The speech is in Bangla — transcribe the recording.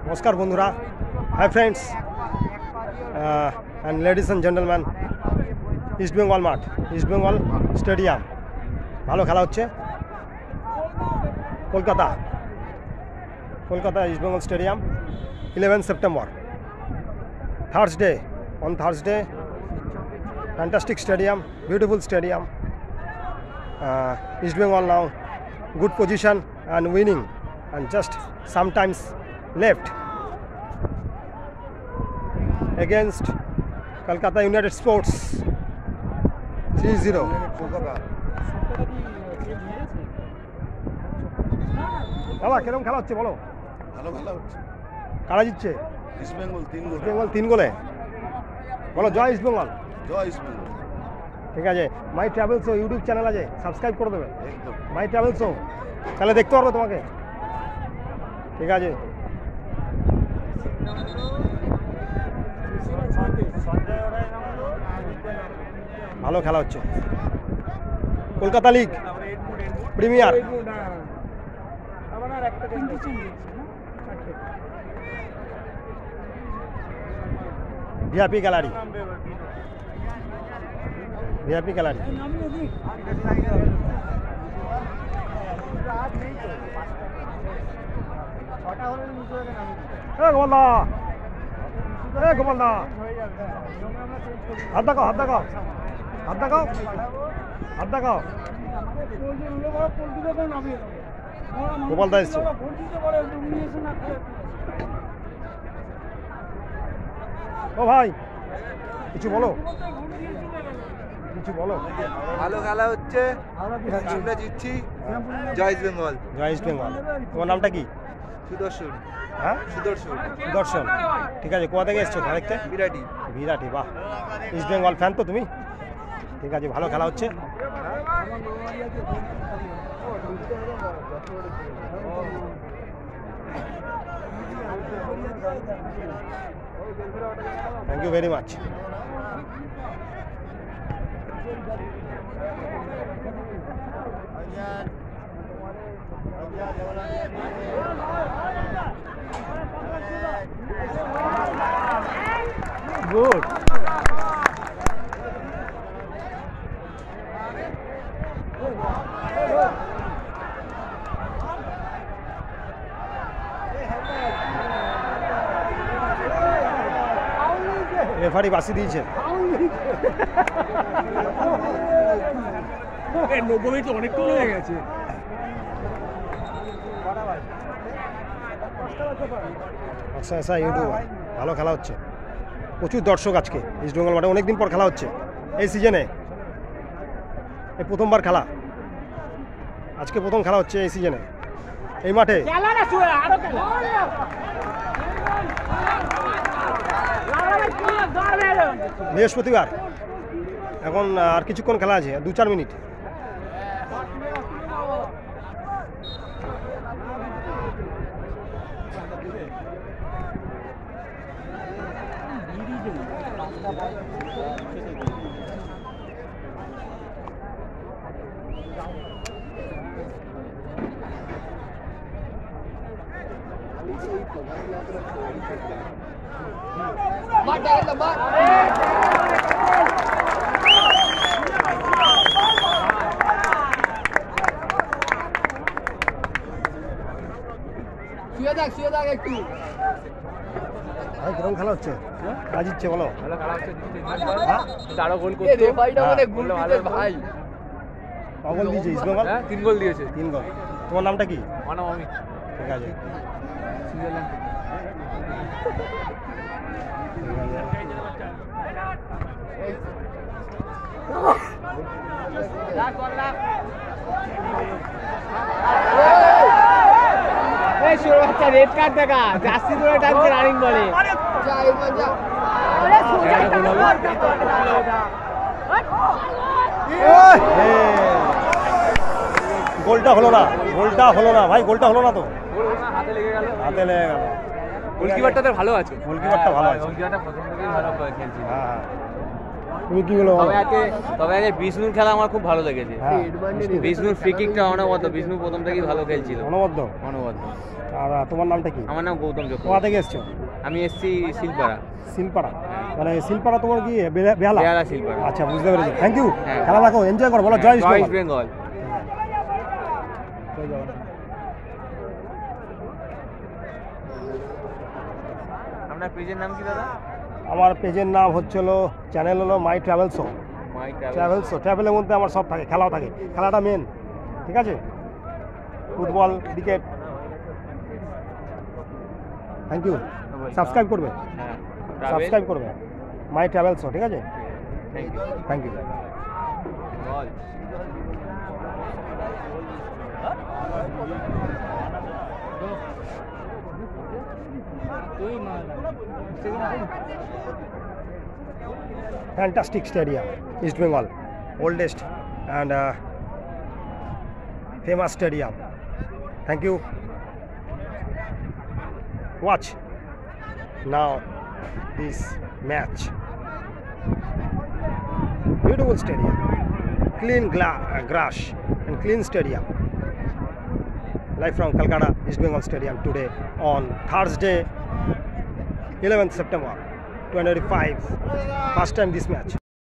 নমস্কার বন্ধুরা, hi friends and ladies and gentleman, east Bengal মাঠ, ইস্ট বেঙ্গল স্টেডিয়াম। ভালো খেলা হচ্ছে Kolkata east Bengal stadium, 11 September, Thursday. On Thursday, fantastic stadium, beautiful stadium. East Bengal now good position and winning, and just sometimes left against Kolkata United Sports 3-0. বাবা কেরম খেলা হচ্ছে বলো? ভালো খেলা হচ্ছে। কারা জিতছে? ইস্ট বেঙ্গল 3 গোল। ইস্ট বেঙ্গল 3 গোলে। বলো জয় ইস্ট বেঙ্গল। জয় ইস্ট বেঙ্গল। ঠিক আছে, মাই ট্রাভেলস ইউটিউব চ্যানেল আছে, সাবস্ক্রাইব করে দেবে। একদম। মাই ট্রাভেলস, তাহলে দেখতে পারবো তোমাকে। ঠিক আছে, ভালো খেলা হচ্ছে। Kolkata league premier, VIP gallery, VIP gallery. গোপালদা, গোপালদা, হাত দেখাও, হাত দেখাও, হাত দেখাও, হাত দেখাও। গোপালদা এসছে। ও ভাই কিছু বলো, কিছু বলো। ভালো খেলা হচ্ছে, আমরা জিতছি। জয় ইস্ট বেঙ্গল। জয় ইস্ট বেঙ্গল। তোমার নামটা কি? সুদর্শন। হ্যাঁ, সুদর্শন। সুদর্শন। ঠিক আছে, কোথা থেকে এসছো খেলা দেখতে? বিরাটি। বিরাটি, বাহ। ইস্ট বেঙ্গল ফ্যান তো তুমি? ঠিক আছে, ভালো খেলা হচ্ছে। Thank you very much. Good. Referee বাসি দিয়েছে। 90 মিনিট অনেকক্ষণ হয়ে গেছে। আচ্ছা ইউটিউব, ভালো খেলা হচ্ছে, প্রচুর দর্শক আজকে ইস্ট বেঙ্গল মাঠে। অনেকদিন পর খেলা হচ্ছে এই সিজনে, এই প্রথমবার খেলা, আজকে প্রথম খেলা হচ্ছে এই সিজনে এই মাঠে। বৃহস্পতিবার, এখন আর কিছুক্ষণ খেলা আছে, 2-4 মিনিট। একটু ভাই কিরকম খেলা হচ্ছে? কাজ ইচ্ছে বলো। ভালো খেলা হচ্ছে, আরো গোল করতে রেফারিটা মানে গোল দিতে ভাই। গোল দিয়েছে ইস্ট বেঙ্গল। হ্যাঁ 3 গোল দিয়েছে। 3 গোল। তোমার নামটা কি? আমার নাম অমিত। ঠিক আছে। সুইজারল্যান্ড থেকে। এই শুরু হচ্ছে, রেড কার্ড দেখা, জার্সি ধরে টানছে রানিং বলে। গোলটা হলো না, গোলটা হলো না ভাই, গোলটা হলো না তো। হাতে লেগে গেল, হাতে লেগে গেল। গোলকিপারটা ভালো আছে, গোলকিপারটা ভালো আছে, গোলকিপারটা প্রথম থেকেই ভালো খেলছে। হ্যাঁ হ্যাঁ। তুমি কি বলো বলো? তবে আগে বিষ্ণুর খেলা আমার খুব ভালো লেগেছে। হ্যাঁ বিষ্ণুর ফ্রি কিকটা অনবদ্য, বিষ্ণু প্রথম থেকেই ভালো খেলছিল। অনবদ্য। অনবদ্য। আর তোমার নামটা কি? আমার নাম গৌতম কোথা চক্রবর্তী। থেকে এসছো? আমি এসছি শিলপাড়া। শিলপাড়া, মানে শিলপাড়া তোমার কি বেহালা? বেহালা শিলপাড়া। আচ্ছা বুঝতে পেরেছি, থ্যাংক ইউ। হ্যাঁ। খেলা দেখো, এনজয় করো, বলো জয় ইস্ট জয় বেঙ্গল। ইস্ট বেঙ্গল। আপনার পেজের নাম কি দাদা? আমার পেজের নাম হচ্ছিল, চ্যানেল হলো মাই ট্রাভেল শো। মাই ট্রাভেল শো, ট্রাভেলের মধ্যে আমার সব থাকে, খেলাও থাকে, খেলাটা মেন, ঠিক আছে? Football, cricket. Thank you, subscribe করবে, হ্যাঁ, সাবস্ক্রাইব করবে মাই ট্রাভেল শো, ঠিক আছে? Thank you. Thank you. বল। Fantastic stadium, East Bengal, oldest and famous stadium. Thank you. Watch now this match. Beautiful stadium, clean grass and clean stadium. Live from Calcutta East Bengal Stadium today on Thursday, 11th September 2025. First time this match.